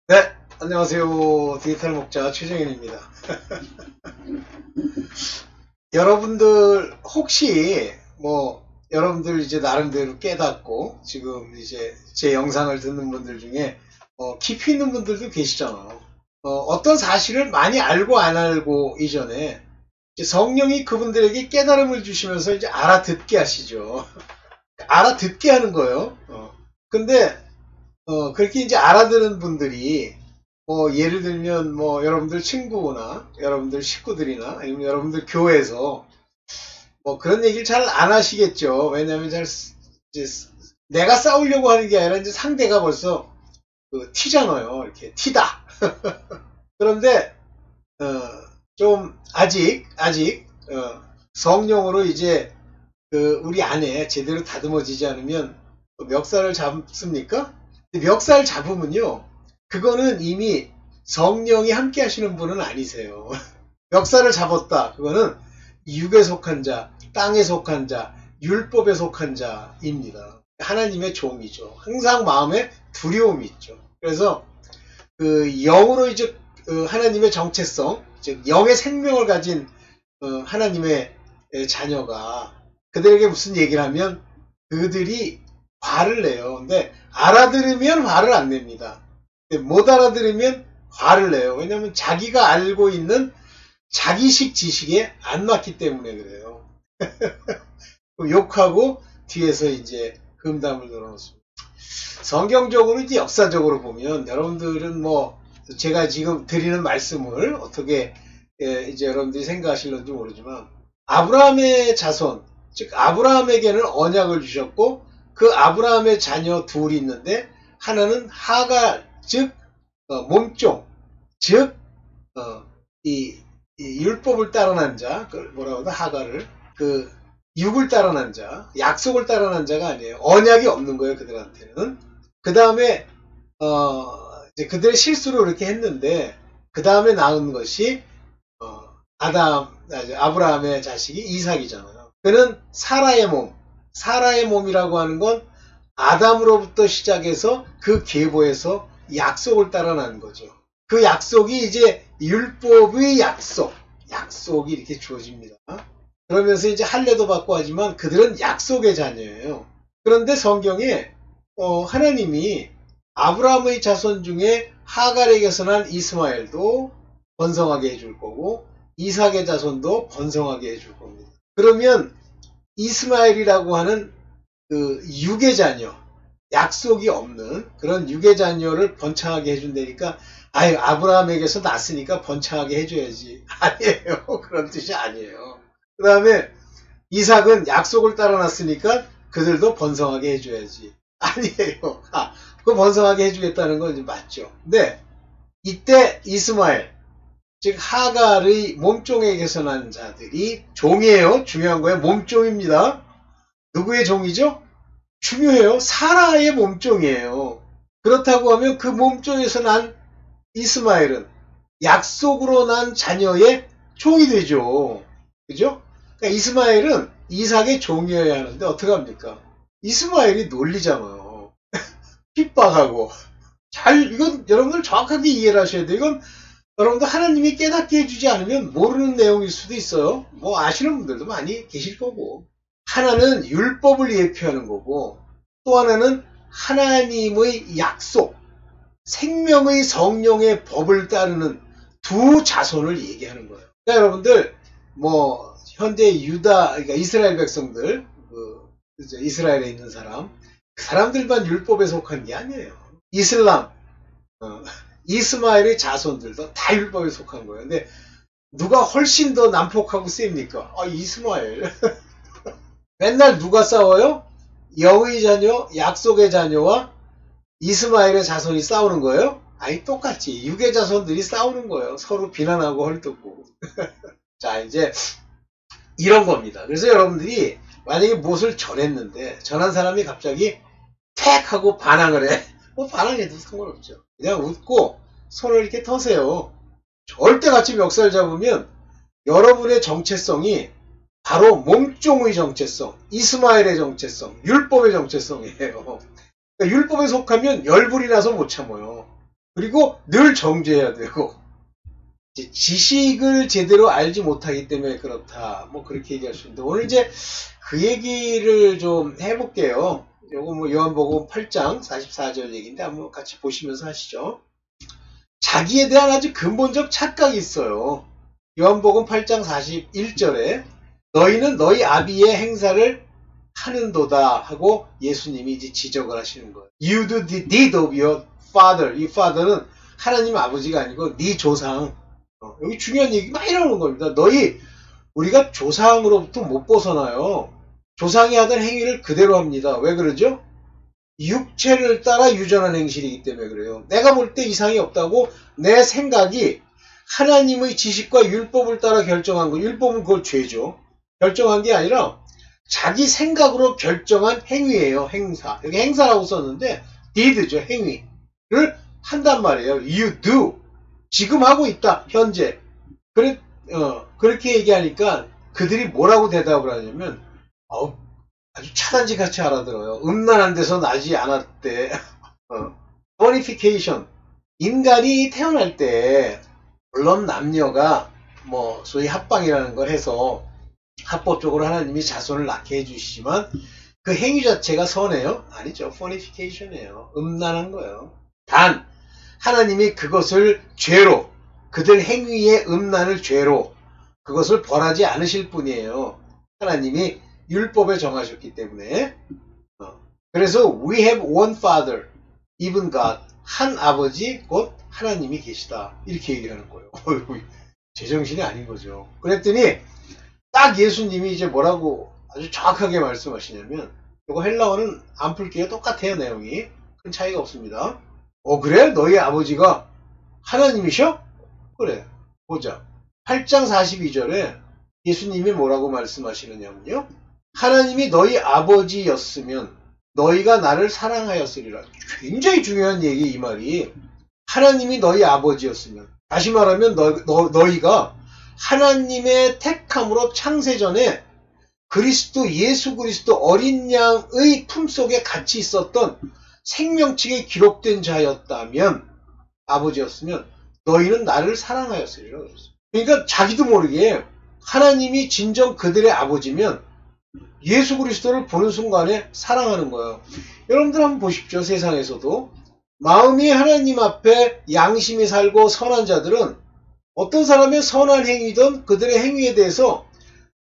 네, 안녕하세요. 디지털 목자 최정현입니다. 여러분들 혹시 여러분들 이제 나름대로 깨닫고 지금 이제 제 영상을 듣는 분들 중에 깊이 있는 분들도 계시잖아요. 어떤 사실을 많이 알고 안 알고 이전에 이제 성령이 그분들에게 깨달음을 주시면서 이제 알아듣게 하시죠. 알아듣게 하는 거예요. 근데 그렇게 이제 알아듣는 분들이 예를 들면 여러분들 친구나 여러분들 식구들이나 아니면 여러분들 교회에서 그런 얘기를 잘 안 하시겠죠. 왜냐하면 이제 내가 싸우려고 하는 게 아니라 이제 상대가 벌써 티잖아요. 이렇게 티다. 그런데 좀 아직 성령으로 이제 우리 안에 제대로 다듬어지지 않으면 멱살을 잡습니까? 멱살 잡으면요, 그거는 이미 성령이 함께 하시는 분은 아니세요. 멱살을 잡았다. 그거는 육에 속한 자, 땅에 속한 자, 율법에 속한 자입니다. 하나님의 종이죠. 항상 마음에 두려움이 있죠. 그래서 영으로 이제 하나님의 정체성, 즉 영의 생명을 가진 하나님의 자녀가 그들에게 무슨 얘기를 하면 그들이 화를 내요. 근데 알아들으면 화를 안 냅니다. 못 알아들으면 화를 내요. 왜냐하면 자기가 알고 있는 자기식 지식에 안 맞기 때문에 그래요. 욕하고 뒤에서 이제 금담을 넣어놓습니다. 성경적으로 이제 역사적으로 보면 여러분들은 제가 지금 드리는 말씀을 어떻게 이제 여러분들이 생각하실는지 모르지만 아브라함의 자손, 즉 아브라함에게는 언약을 주셨고 그 아브라함의 자녀 둘이 있는데 하나는 하갈, 즉 몸종, 즉 이 율법을 따라난 자, 뭐라고 하나 하갈을 육을 따라난 자, 약속을 따라난 자가 아니에요. 언약이 없는 거예요, 그들한테는. 그 다음에 이제 그들의 실수로 이렇게 했는데 그 다음에 나온 것이 아브라함의 자식이 이삭이잖아요. 그는 사라의 몸이라고 하는 건 아담으로부터 시작해서 그 계보에서 약속을 따라난 거죠. 그 약속이 이제 율법의 약속이 이렇게 주어집니다. 그러면서 이제 할례도 받고 하지만 그들은 약속의 자녀예요. 그런데 성경에 하나님이 아브라함의 자손 중에 하갈에게서 난 이스마엘도 번성하게 해줄 거고 이삭의 자손도 번성하게 해줄 겁니다. 그러면 이스마엘이라고 하는 육의 자녀, 약속이 없는 그런 육의 자녀를 번창하게 해준다니까 아브라함에게서 났으니까 번창하게 해줘야지. 아니에요. 그런 뜻이 아니에요. 그 다음에 이삭은 약속을 따라놨으니까 그들도 번성하게 해줘야지. 아니에요. 그 번성하게 해주겠다는 건 맞죠. 근데 이때 이스마엘, 즉 하갈의 몸종에게서 난 자들이 종이에요. 중요한 거예요. 몸종입니다. 누구의 종이죠? 중요해요. 사라의 몸종이에요. 그렇다고 하면 그 몸종에서 난 이스마엘은 약속으로 난 자녀의 종이 되죠. 그죠? 그러니까 이스마엘은 이삭의 종이어야 하는데 어떡합니까? 이스마엘이 논리잖아요. 핍박하고. 이건 여러분들 정확하게 이해를 하셔야 돼요. 이건 여러분들 하나님이 깨닫게 해주지 않으면 모르는 내용일 수도 있어요. 아시는 분들도 많이 계실 거고. 하나는 율법을 예표하는 거고 또 하나는 하나님의 약속, 생명의 성령의 법을 따르는 두 자손을 얘기하는 거예요. 그러니까 여러분들 현재 그러니까 이스라엘 백성들, 이스라엘에 있는 그 사람들만 율법에 속한 게 아니에요. 이슬람, 이스마엘의 자손들도 다 율법에 속한 거예요. 근데 누가 훨씬 더 난폭하고 셉니까? 이스마엘. 맨날 누가 싸워요? 영의 자녀, 약속의 자녀와 이스마엘의 자손이 싸우는 거예요? 똑같지. 육의 자손들이 싸우는 거예요. 서로 비난하고 헐뜯고. 자, 이제 이런 겁니다. 그래서 여러분들이 만약에 무엇을 전했는데 전한 사람이 갑자기 택 하고 반항을 해. 반항해도 상관없죠. 그냥 웃고 손을 이렇게 터세요. 절대 같이 멱살 잡으면 여러분의 정체성이 바로 몸종의 정체성, 이스마엘의 정체성, 율법의 정체성이에요. 그러니까 율법에 속하면 열불이 나서 못 참아요. 그리고 늘 정죄해야 되고, 이제 지식을 제대로 알지 못하기 때문에 그렇다. 뭐 그렇게 얘기할 수 있는데, 오늘 이제 그 얘기를 좀 해볼게요. 요거 뭐 요한복음 8장 44절 얘기인데 한번 같이 보시면서 하시죠. 자기에 대한 아주 근본적 착각이 있어요. 요한복음 8장 41절에 너희는 너희 아비의 행사를 하는도다 하고 예수님이 이제 지적을 하시는 거예요. You do the deed of your father. 이 father는 하나님 아버지가 아니고 네 조상. 여기 중요한 얘기 많이 나오는 겁니다. 우리가 조상으로부터 못 벗어나요. 조상이 하던 행위를 그대로 합니다. 왜 그러죠? 육체를 따라 유전한 행실이기 때문에 그래요. 내가 볼 때 이상이 없다고 내 생각이 하나님의 지식과 율법을 따라 결정한 거. 율법은 그걸 죄죠. 결정한 게 아니라 자기 생각으로 결정한 행위예요. 행사. 여기 행사라고 썼는데 did죠. 행위를 한단 말이에요. You do. 지금 하고 있다. 현재. 그렇게 얘기하니까 그들이 뭐라고 대답을 하냐면 아주 차단지 같이 알아들어요. 음란한 데서 나지 않았대. fornication. 인간이 태어날 때 물론 남녀가 뭐 소위 합방이라는 걸 해서 합법적으로 하나님이 자손을 낳게 해주시지만 그 행위 자체가 선해요? 아니죠. fornication이에요. 음란한 거예요. 단 하나님이 그것을 죄로, 그들 행위의 음란을 죄로 그것을 벌하지 않으실 뿐이에요. 하나님이 율법에 정하셨기 때문에. 그래서 we have one father, even God. 한 아버지 곧 하나님이 계시다. 이렇게 얘기하는 거예요. 제정신이 아닌 거죠. 그랬더니 딱 예수님이 이제 뭐라고 아주 정확하게 말씀하시냐면, 이거 헬라어는 안 풀게요. 똑같아요. 내용이. 큰 차이가 없습니다. 그래? 너희 아버지가 하나님이셔? 그래. 보자. 8장 42절에 예수님이 뭐라고 말씀하시느냐면요. 하나님이 너희 아버지였으면 너희가 나를 사랑하였으리라. 굉장히 중요한 얘기, 이 말이. 하나님이 너희 아버지였으면. 다시 말하면 너희가 하나님의 택함으로 창세전에 예수 그리스도 어린 양의 품속에 같이 있었던 생명책에 기록된 자였다면, 아버지였으면 너희는 나를 사랑하였으리라. 그러니까 자기도 모르게 하나님이 진정 그들의 아버지면 예수 그리스도를 보는 순간에 사랑하는 거예요. 여러분들 한번 보십시오. 세상에서도 마음이 하나님 앞에 양심이 살고 선한 자들은 어떤 사람의 선한 행위든 그들의 행위에 대해서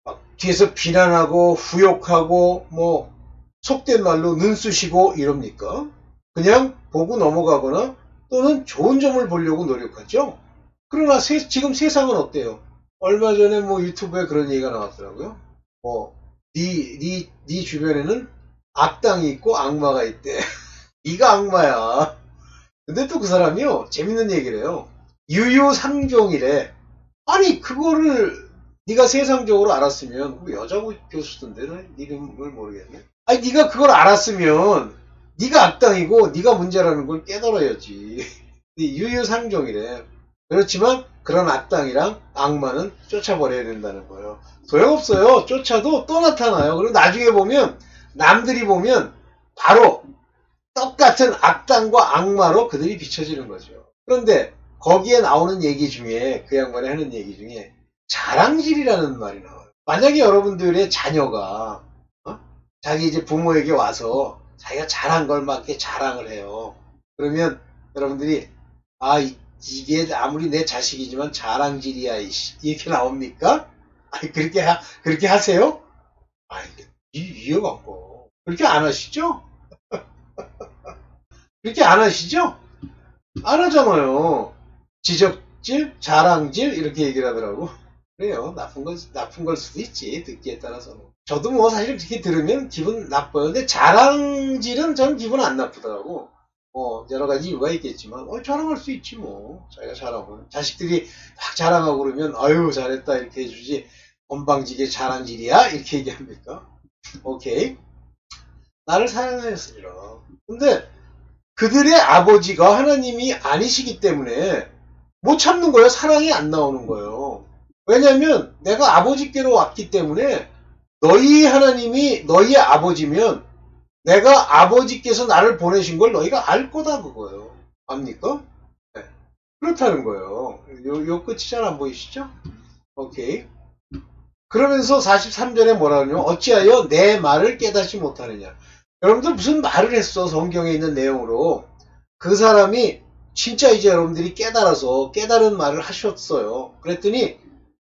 막 뒤에서 비난하고 후욕하고 뭐 속된 말로 눈쑤시고 이럽니까? 그냥 보고 넘어가거나 또는 좋은 점을 보려고 노력하죠. 그러나 지금 세상은 어때요? 얼마 전에 뭐 유튜브에 그런 얘기가 나왔더라고요. 네 주변에는 악당이 있고 악마가 있대. 네가 악마야. 근데 또 그 사람이요, 재밌는 얘기를 해요. 유유상종이래. 아니 그거를 네가 세상적으로 알았으면, 여자 교수던데 나 이름을 모르겠네. 아니 네가 그걸 알았으면 네가 악당이고 네가 문제라는 걸 깨달아야지. 유유상종이래. 그렇지만 그런 악당이랑 악마는 쫓아버려야 된다는 거예요. 소용없어요. 쫓아도 또 나타나요. 그리고 나중에 보면, 남들이 보면 바로 똑같은 악당과 악마로 그들이 비춰지는 거죠. 그런데 거기에 나오는 얘기 중에, 그 양반이 하는 얘기 중에 자랑질이라는 말이 나와요. 만약에 여러분들의 자녀가 자기 이제 부모에게 와서 자기가 잘한 걸 막 이렇게 자랑을 해요. 그러면 여러분들이 이게 아무리 내 자식이지만 자랑질이야 이렇게 나옵니까? 그렇게 하세요? 이해가 안 가. 그렇게 안 하시죠? 그렇게 안 하시죠? 안 하잖아요. 지적질, 자랑질 이렇게 얘기를 하더라고. 그래요. 나쁜 걸 수도 있지. 듣기에 따라서는. 저도 뭐 사실 그렇게 들으면 기분 나빠요. 근데 자랑질은 전 기분 안 나쁘더라고. 여러 가지 이유가 있겠지만, 자랑할 수 있지 뭐. 자기가 잘하면. 자식들이 막 자랑하고 그러면, 아유, 잘했다 이렇게 해주지. 건방지게 자랑질이야? 이렇게 얘기합니까? 오케이. 나를 사랑하였으리라. 근데 그들의 아버지가 하나님이 아니시기 때문에 못 참는 거예요. 사랑이 안 나오는 거예요. 왜냐하면 내가 아버지께로 왔기 때문에, 너희 하나님이 너희의 아버지면 내가 아버지께서 나를 보내신 걸 너희가 알 거다, 그거예요. 압니까? 못하는 거예요. 요 끝이 잘 안 보이시죠? 오케이. 그러면서 43절에 뭐라 그러냐면 어찌하여 내 말을 깨닫지 못하느냐. 여러분들 무슨 말을 했어, 성경에 있는 내용으로. 그 사람이 진짜 이제 여러분들이 깨달아서 깨달은 말을 하셨어요. 그랬더니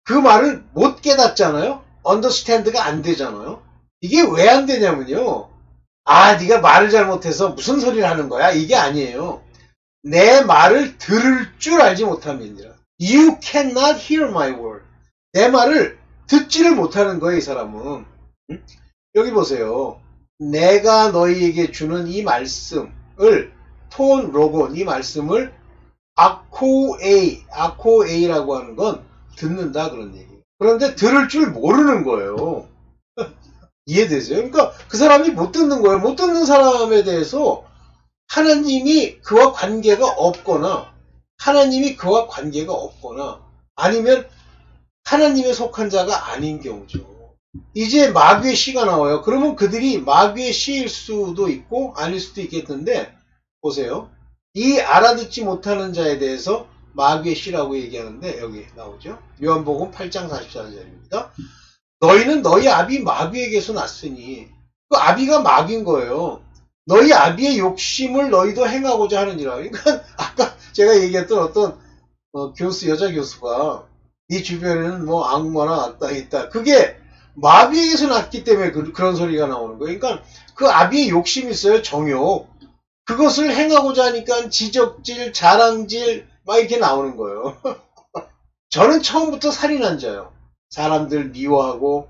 그 말을 못 깨닫잖아요. 언더스탠드가 안 되잖아요. 이게 왜 안 되냐면요, 아 네가 말을 잘못해서 무슨 소리를 하는 거야, 이게 아니에요. 내 말을 들을 줄 알지 못함이니라. You cannot hear my word. 내 말을 듣지를 못하는 거예요, 이 사람은. 응? 여기 보세요. 내가 너희에게 주는 이 말씀을, 톤 로곤, 이 말씀을 아코에이라고 하는 건 듣는다, 그런 얘기예요. 그런데 들을 줄 모르는 거예요. 이해되세요? 그러니까 그 사람이 못 듣는 거예요. 못 듣는 사람에 대해서 하나님이 그와 관계가 없거나 아니면 하나님에 속한 자가 아닌 경우죠. 이제 마귀의 씨가 나와요. 그러면 그들이 마귀의 씨일 수도 있고 아닐 수도 있겠는데, 보세요. 이 알아듣지 못하는 자에 대해서 마귀의 씨라고 얘기하는데 여기 나오죠. 요한복음 8장 44절입니다. 너희는 너희 아비 마귀에게서 났으니, 그 아비가 마귀인 거예요. 너희 아비의 욕심을 너희도 행하고자 하느니라. 그러니까 아까 제가 얘기했던 어떤 여자 교수가 네 주변에는 뭐 악마나 악당이 있다, 그게 마귀에게서 났기 때문에 그런 소리가 나오는 거예요. 그러니까 그 아비의 욕심이 있어요. 정욕. 그것을 행하고자 하니까 지적질, 자랑질 막 이렇게 나오는 거예요. 저는 처음부터 살인한 자예요. 사람들 미워하고,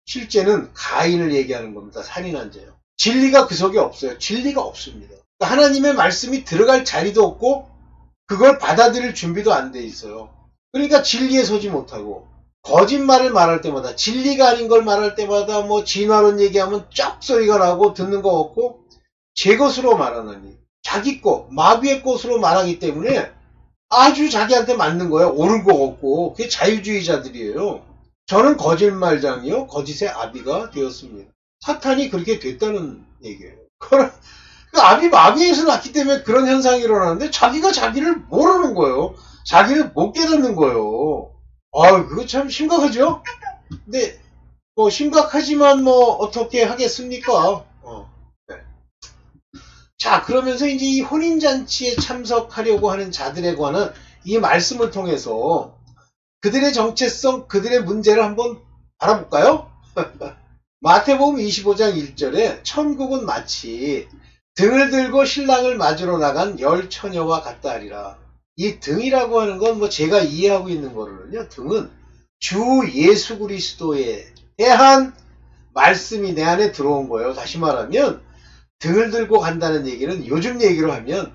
실제는 가인을 얘기하는 겁니다. 살인한 자예요. 진리가 그 속에 없어요. 진리가 없습니다. 그러니까 하나님의 말씀이 들어갈 자리도 없고 그걸 받아들일 준비도 안 돼 있어요. 그러니까 진리에 서지 못하고, 거짓말을 말할 때마다, 진리가 아닌 걸 말할 때마다 뭐 진화론 얘기하면 쩍 소리가 나고 듣는 거 없고, 제 것으로 말하느니 자기 것, 마귀의 것으로 말하기 때문에 아주 자기한테 맞는 거예요. 옳은 거 없고. 그게 자유주의자들이에요. 저는 거짓말장이요, 거짓의 아비가 되었습니다. 사탄이 그렇게 됐다는 얘기예요. 그 아비 마귀에서 났기 때문에 그런 현상이 일어나는데 자기가 자기를 모르는 거예요. 자기를 못 깨닫는 거예요. 그거 참 심각하죠? 근데 뭐 심각하지만 뭐 어떻게 하겠습니까? 네. 자, 그러면서 이제 이 혼인잔치에 참석하려고 하는 자들에 관한 이 말씀을 통해서 그들의 정체성, 그들의 문제를 한번 알아볼까요? 마태복음 25장 1절에 천국은 마치 등을 들고 신랑을 맞으러 나간 열 처녀와 같다 하리라. 이 등이라고 하는 건 뭐 제가 이해하고 있는 거는요, 등은 주 예수 그리스도에 대한 말씀이 내 안에 들어온 거예요. 다시 말하면 등을 들고 간다는 얘기는 요즘 얘기로 하면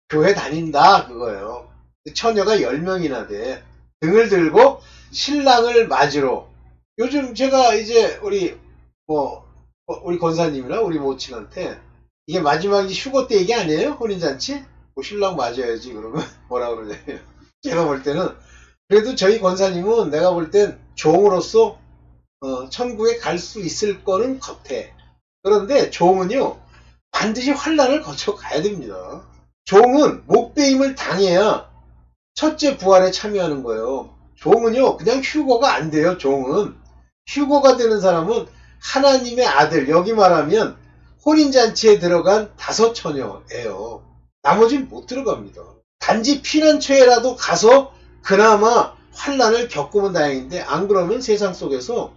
교회 다닌다, 그거예요. 처녀가 10명이나 돼. 등을 들고 신랑을 맞으러. 요즘 제가 이제 우리 권사님이나 우리 모친한테 이게 마지막이 휴거 때 얘기 아니에요? 혼인잔치? 뭐 신랑 맞아야지 그러면 뭐라 그러냐면, 제가 볼 때는 그래도 저희 권사님은 내가 볼 땐 종으로서 천국에 갈 수 있을 거는 같아. 그런데 종은요 반드시 환난을 거쳐 가야 됩니다. 종은 목배임을 당해야 첫째 부활에 참여하는 거예요. 종은요 그냥 휴거가 안 돼요. 종은 휴거가 되는 사람은 하나님의 아들, 여기 말하면 혼인잔치에 들어간 5 처녀예요. 나머지는 못 들어갑니다. 단지 피난처에라도 가서 그나마 환난을 겪으면 다행인데, 안 그러면 세상 속에서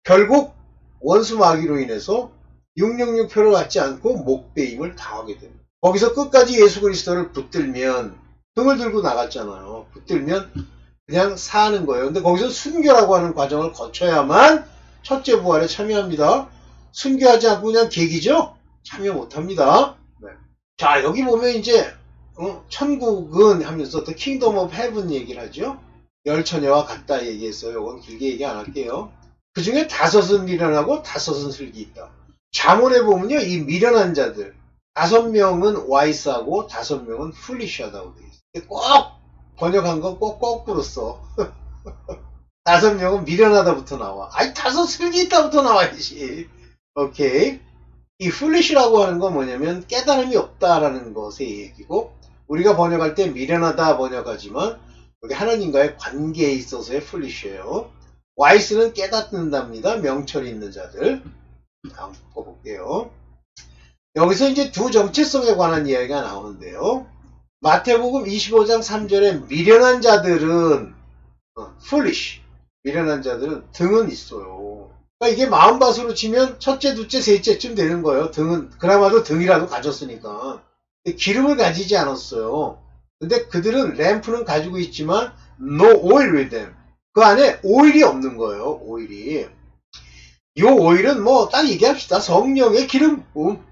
결국 원수 마귀로 인해서 666표를 받지 않고 목배임을 당하게 됩니다. 거기서 끝까지 예수 그리스도를 붙들면, 등을 들고 나갔잖아요. 붙들면 그냥 사는 거예요. 근데 거기서 순교라고 하는 과정을 거쳐야만 첫째 부활에 참여합니다. 순교하지 않고 그냥 계기죠? 참여 못합니다. 네. 자, 여기 보면 이제 천국은 하면서 The Kingdom of Heaven 얘기를 하죠. 열 처녀와 같다 얘기했어요. 이건 길게 얘기 안 할게요. 그 중에 5은 미련하고 5은 슬기 있다. 잠언에 보면요, 이 미련한 자들 5명은 와이스하고 5명은 풀리시하다고 되어 있어요. 꼭 번역한 건 꼭 거꾸로 써. 5명은 미련하다부터 나와. 아니 5 슬기 있다부터 나와야지. 오케이. 이 foolish라고 하는 건 뭐냐면 깨달음이 없다라는 것의 얘기고, 우리가 번역할 때 미련하다 번역하지만 여기 하나님과의 관계에 있어서의 foolish예요. wise는 깨닫는답니다. 명철이 있는 자들. 다음 거 볼게요. 여기서 이제 두 정체성에 관한 이야기가 나오는데요. 마태복음 25장 3절에 미련한 자들은 foolish, 미련한 자들은 등은 있어요. 그러니까 이게 마음밭으로 치면 첫째, 둘째, 셋째쯤 되는 거예요. 등은 그나마도 등이라도 가졌으니까. 기름을 가지지 않았어요. 근데 그들은 램프는 가지고 있지만 no oil with them. 그 안에 오일이 없는 거예요. 오일이. 이 오일은 뭐 딱 얘기합시다. 성령의 기름 부음.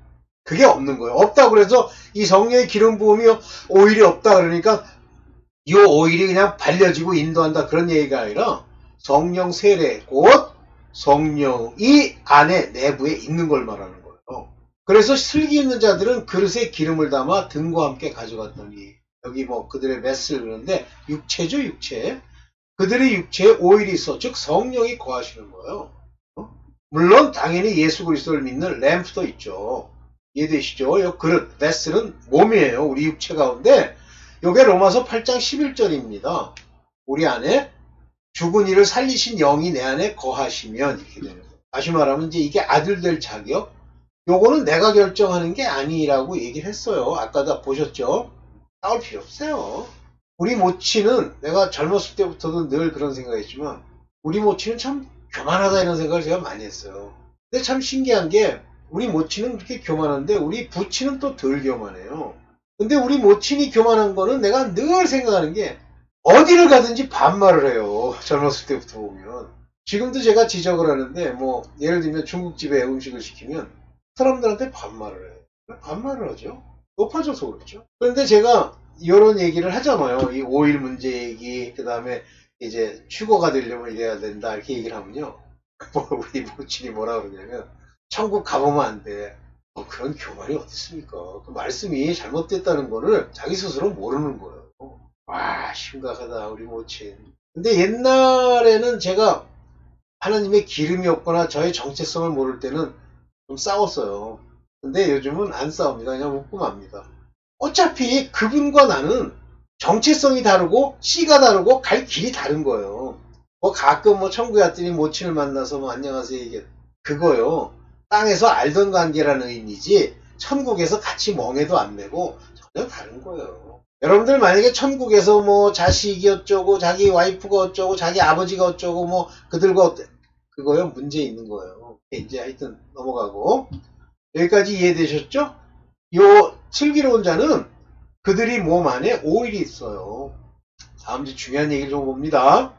그게 없는 거예요. 없다고 그래서 이 성령의 기름 부음이 오일이 없다 그러니까 이 오일이 그냥 발려지고 인도한다 그런 얘기가 아니라 성령 세례 곧 성령이 안에 내부에 있는 걸 말하는 거예요. 그래서 슬기 있는 자들은 그릇에 기름을 담아 등과 함께 가져갔더니 여기 뭐 그들의 메스를 그러는데 육체죠 육체. 그들의 육체에 오일이 있어 즉 성령이 거하시는 거예요. 물론 당연히 예수 그리스도를 믿는 램프도 있죠. 이해되시죠? 이 그릇, 베슬은 몸이에요. 우리 육체 가운데. 요게 로마서 8장 11절입니다. 우리 안에 죽은 이를 살리신 영이 내 안에 거하시면 이렇게 되는 거예요. 다시 말하면 이제 이게 아들 될 자격. 요거는 내가 결정하는 게 아니라고 얘기를 했어요. 아까 다 보셨죠? 싸울 필요 없어요. 우리 모친은 내가 젊었을 때부터도 늘 그런 생각했지만 우리 모친은 참 교만하다 이런 생각을 제가 많이 했어요. 근데 참 신기한 게 우리 모친은 그렇게 교만한데 우리 부친은 또 덜 교만해요. 근데 우리 모친이 교만한 거는 내가 늘 생각하는 게 어디를 가든지 반말을 해요. 젊었을 때부터 보면. 지금도 제가 지적을 하는데 뭐 예를 들면 중국집에 음식을 시키면 사람들한테 반말을 해요. 반말을 하죠. 높아져서 그렇죠. 그런데 제가 이런 얘기를 하잖아요. 이 오일 문제 얘기 그 다음에 이제 휴거가 되려면 이래야 된다 이렇게 얘기를 하면요. 우리 모친이 뭐라 그러냐면 천국 가보면 안 돼. 그런 교만이 어디 있습니까? 그 말씀이 잘못됐다는 거를 자기 스스로 모르는 거예요. 와 심각하다 우리 모친. 근데 옛날에는 제가 하나님의 기름이 없거나 저의 정체성을 모를 때는 좀 싸웠어요. 근데 요즘은 안 싸웁니다. 그냥 웃고 맙니다. 어차피 그분과 나는 정체성이 다르고 씨가 다르고 갈 길이 다른 거예요. 뭐 가끔 뭐 천국에 왔더니 모친을 만나서 뭐 안녕하세요 이게 그거요. 땅에서 알던 관계라는 의미지 천국에서 같이 멍에도 안 매고 전혀 다른 거예요. 여러분들 만약에 천국에서 뭐 자식이 어쩌고 자기 와이프가 어쩌고 자기 아버지가 어쩌고 뭐 그들과 어때 그거요 문제 있는 거예요. 이제 하여튼 넘어가고 여기까지 이해되셨죠? 요 슬기로운 자는 그들이 몸 안에 오일이 있어요. 다음 주 중요한 얘기를 좀 봅니다.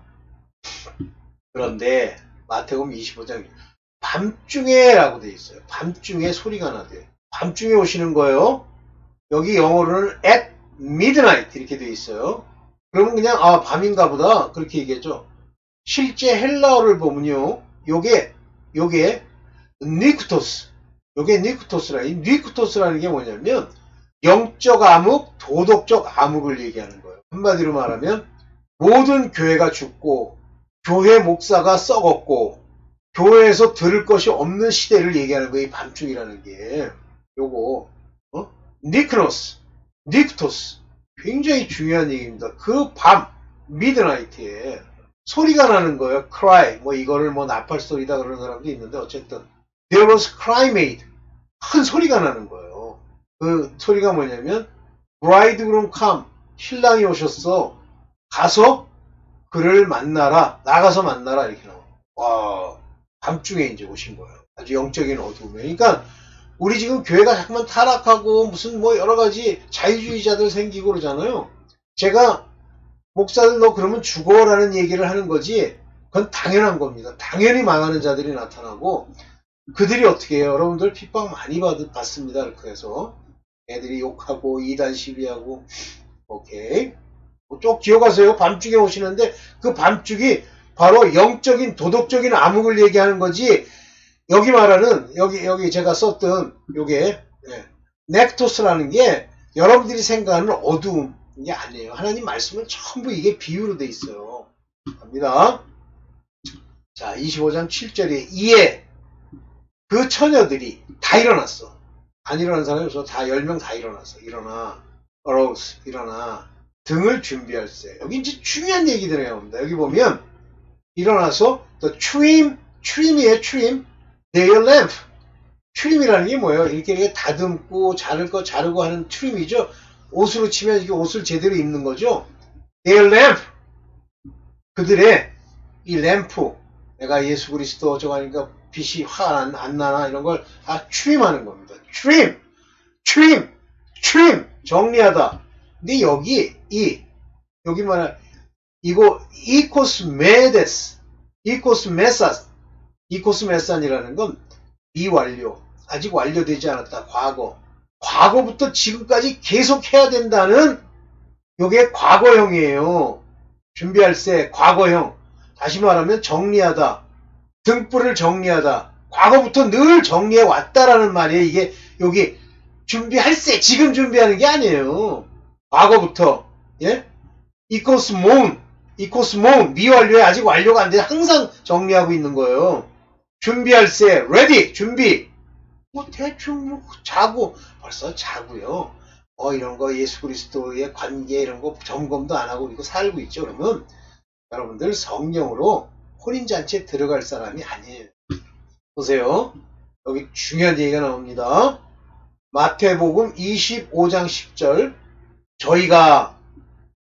그런데 마태복음 25장 밤중에 라고 되어 있어요. 밤중에 소리가 나대. 밤중에 오시는 거예요. 여기 영어로는 at midnight 이렇게 되어 있어요. 그러면 그냥 아 밤인가 보다 그렇게 얘기했죠. 실제 헬라어를 보면요. 요게 니쿠토스 요게 니쿠토스라는 니쿠토스라는 게 뭐냐면 영적 암흑, 도덕적 암흑을 얘기하는 거예요. 한마디로 말하면 모든 교회가 죽고 교회 목사가 썩었고 교회에서 들을 것이 없는 시대를 얘기하는 거예요. 이 밤중이라는 게 요거 니크노스, 니크토스 굉장히 중요한 얘기입니다. 그 밤 미드나이트에 소리가 나는 거예요. cry 뭐 이거를 뭐 나팔 소리다 그러는 사람도 있는데 어쨌든 there was cry made 큰 소리가 나는 거예요. 그 소리가 뭐냐면 bridegroom come 신랑이 오셨어 가서 그를 만나라 나가서 만나라 이렇게 나와요. 와 밤중에 이제 오신 거예요. 아주 영적인 어두움에. 그러니까 우리 지금 교회가 자꾸만 타락하고 무슨 뭐 여러 가지 자유주의자들 생기고 그러잖아요. 제가 목사들 너 그러면 죽어라는 얘기를 하는 거지 그건 당연한 겁니다. 당연히 망하는 자들이 나타나고 그들이 어떻게 해요? 여러분들 핍박 많이 받습니다. 그래서 애들이 욕하고 이단 시비하고 오케이 쭉 기억하세요. 밤중에 오시는데 그 밤중이 바로 영적인 도덕적인 암흑을 얘기하는 거지 여기 말하는 여기 제가 썼던 요게 넥토스라는 게 여러분들이 생각하는 어두운 게 아니에요. 하나님 말씀은 전부 이게 비유로 돼 있어요. 갑니다. 자 25장 7절에 이에 그 처녀들이 다 일어났어. 안 일어난 사람이 없어. 다 10명 다 일어났어. 일어나. arose, 일어나. 등을 준비할세. 여기 이제 중요한 얘기들이 나옵니다. 여기 보면 일어나서 the trim이에요. trim their lamp. trim이라는 게 뭐예요? 이렇게 다듬고 자를 거 자르고 하는 trim이죠. 옷으로 치면 이게 옷을 제대로 입는 거죠. their lamp. 그들의 이 램프. 내가 예수 그리스도 저거 하니까 빛이 화 안 나나 이런 걸 다 trim하는 겁니다. trim 정리하다. 근데 여기 여기 말하 이거 이코스메산이라는 건 미완료, 아직 완료되지 않았다. 과거부터 지금까지 계속 해야 된다는 요게 과거형이에요. 준비할세 과거형. 다시 말하면 정리하다, 등불을 정리하다. 과거부터 늘 정리해 왔다라는 말이에요. 이게 여기 준비할세 지금 준비하는 게 아니에요. 과거부터. 예? 이코스몬 미완료에 아직 완료가 안 돼. 항상 정리하고 있는 거예요. 준비할세 ready 준비. 뭐 대충 뭐 자고 벌써 자고요. 이런 거 예수 그리스도의 관계 이런 거 점검도 안 하고 이거 살고 있죠. 그러면 여러분들 성령으로 혼인잔치에 들어갈 사람이 아니에요. 보세요. 여기 중요한 얘기가 나옵니다. 마태복음 25장 10절. 저희가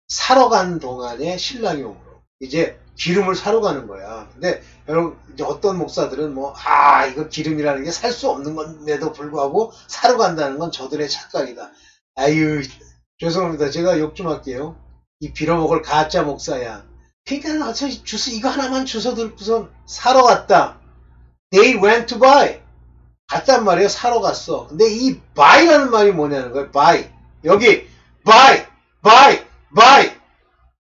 사러 간 동안에 신랑이 오므로. 이제 기름을 사러 가는 거야. 근데 여러분 이제 어떤 목사들은 이거 기름이라는 게 살 수 없는 건데도 불구하고 사러 간다는 건 저들의 착각이다. 아유 죄송합니다. 제가 욕 좀 할게요. 이 빌어먹을 가짜 목사야. 그러니까 주소 이거 하나만 주워 들고선 사러 갔다. They went to buy. 갔단 말이에요. 사러 갔어. 근데 이 buy라는 말이 뭐냐는 거예요. buy. 여기 buy.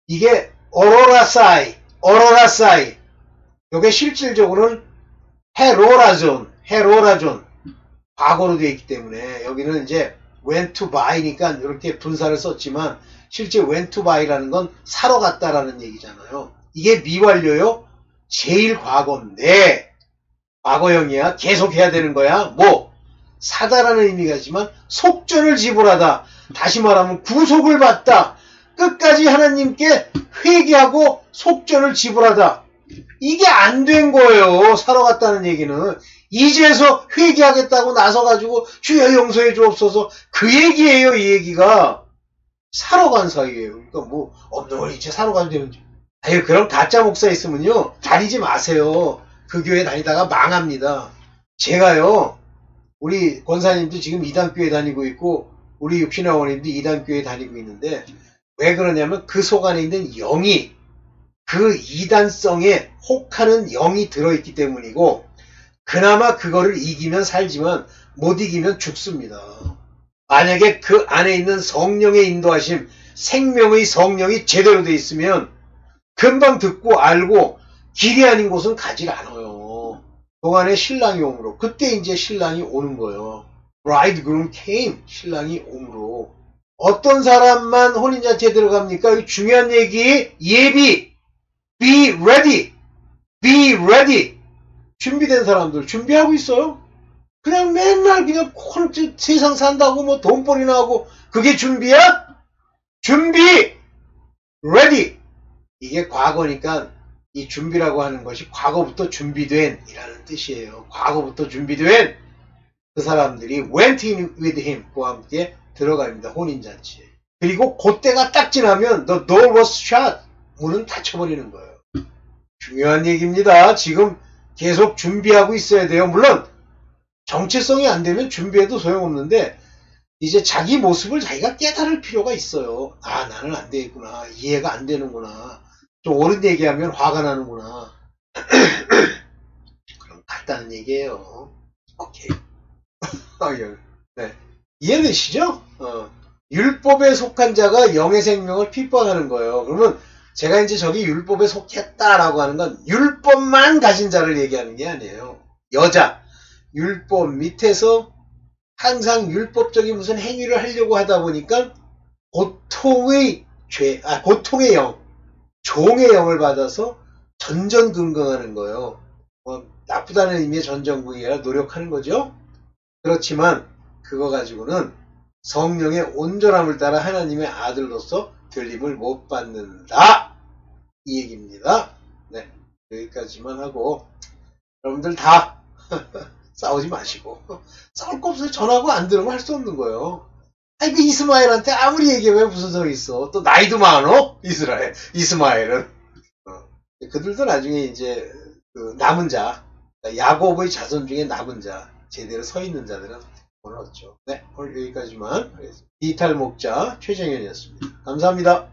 이게 오로라사이. 이게 실질적으로는 헤로라존. 과거로 되어 있기 때문에 여기는 이제 went to buy니까 이렇게 분사를 썼지만 실제 went to buy라는 건 사러 갔다라는 얘기잖아요. 이게 미완료요. 제일 과거인데 과거형이야. 계속 해야 되는 거야. 사다라는 의미가 있지만 속전을 지불하다. 다시 말하면 구속을 받다. 끝까지 하나님께 회개하고 속전을 지불하다. 이게 안 된 거예요. 사러 갔다는 얘기는. 이제서 회개하겠다고 나서가지고 주여 용서해 주옵소서. 그 얘기예요. 이 얘기가. 사러 간 사이예요. 그러니까 없는 걸 이제 사러 가면 되는지. 그런 가짜 목사 있으면요. 다니지 마세요. 그 교회 다니다가 망합니다. 제가요. 우리 권사님도 지금 이단교회 다니고 있고 우리 육신화원님도 이단교회 다니고 있는데 왜 그러냐면 그 속 안에 있는 영이 그 이단성에 혹하는 영이 들어있기 때문이고 그나마 그거를 이기면 살지만 못 이기면 죽습니다. 만약에 그 안에 있는 성령의 인도하심 생명의 성령이 제대로 돼 있으면 금방 듣고 알고 길이 아닌 곳은 가지 않아요. 동안에 신랑이 오므로. 그때 이제 신랑이 오는 거예요. bridegroom came. 신랑이 오므로. 어떤 사람만 혼인잔치에 들어갑니까? 여기 중요한 얘기. 예비. be ready. 준비된 사람들 준비하고 있어요. 그냥 맨날 그냥 세상 산다고 돈벌이나 하고 그게 준비야? 준비. ready. 이게 과거니까 이 준비라고 하는 것이 과거부터 준비된 이라는 뜻이에요. 과거부터 준비된 그 사람들이 went in with him 그와 함께 들어갑니다. 혼인잔치에. 그리고 그때가 딱 지나면 the door was shut. 문은 닫혀버리는 거예요. 중요한 얘기입니다. 지금 계속 준비하고 있어야 돼요. 물론 정체성이 안 되면 준비해도 소용없는데 이제 자기 모습을 자기가 깨달을 필요가 있어요. 나는 안 되겠구나. 이해가 안 되는구나. 좀 옳은 얘기하면 화가 나는구나. 그럼 같다는 얘기예요. 오케이. 네. 이해되시죠? 율법에 속한 자가 영의 생명을 핍박하는 거예요. 그러면 제가 이제 저기 율법에 속했다라고 하는 건 율법만 가진 자를 얘기하는 게 아니에요. 여자. 율법 밑에서 항상 율법적인 무슨 행위를 하려고 하다 보니까 고통의 영, 종의 영을 받아서 전전긍긍하는 거예요. 나쁘다는 의미의 전전긍긍이 아니라 노력하는 거죠. 그렇지만 그거 가지고는 성령의 온전함을 따라 하나님의 아들로서 들림을 못 받는다. 이 얘기입니다. 네, 여기까지만 하고 여러분들 다 싸우지 마시고 싸울 거 없어요. 전하고 안 들으면 할 수 없는 거예요. 아니 그 이스마엘한테 아무리 얘기해봐야 무슨 소용이 있어. 또 나이도 많어. 이스마엘은 그들도 나중에 이제 그 남은 자 야곱의 자손 중에 남은 자 제대로 서 있는 자들은 오늘 얻죠. 네, 오늘 여기까지만 하겠습니다. 디지털 목자 최정현이었습니다. 감사합니다.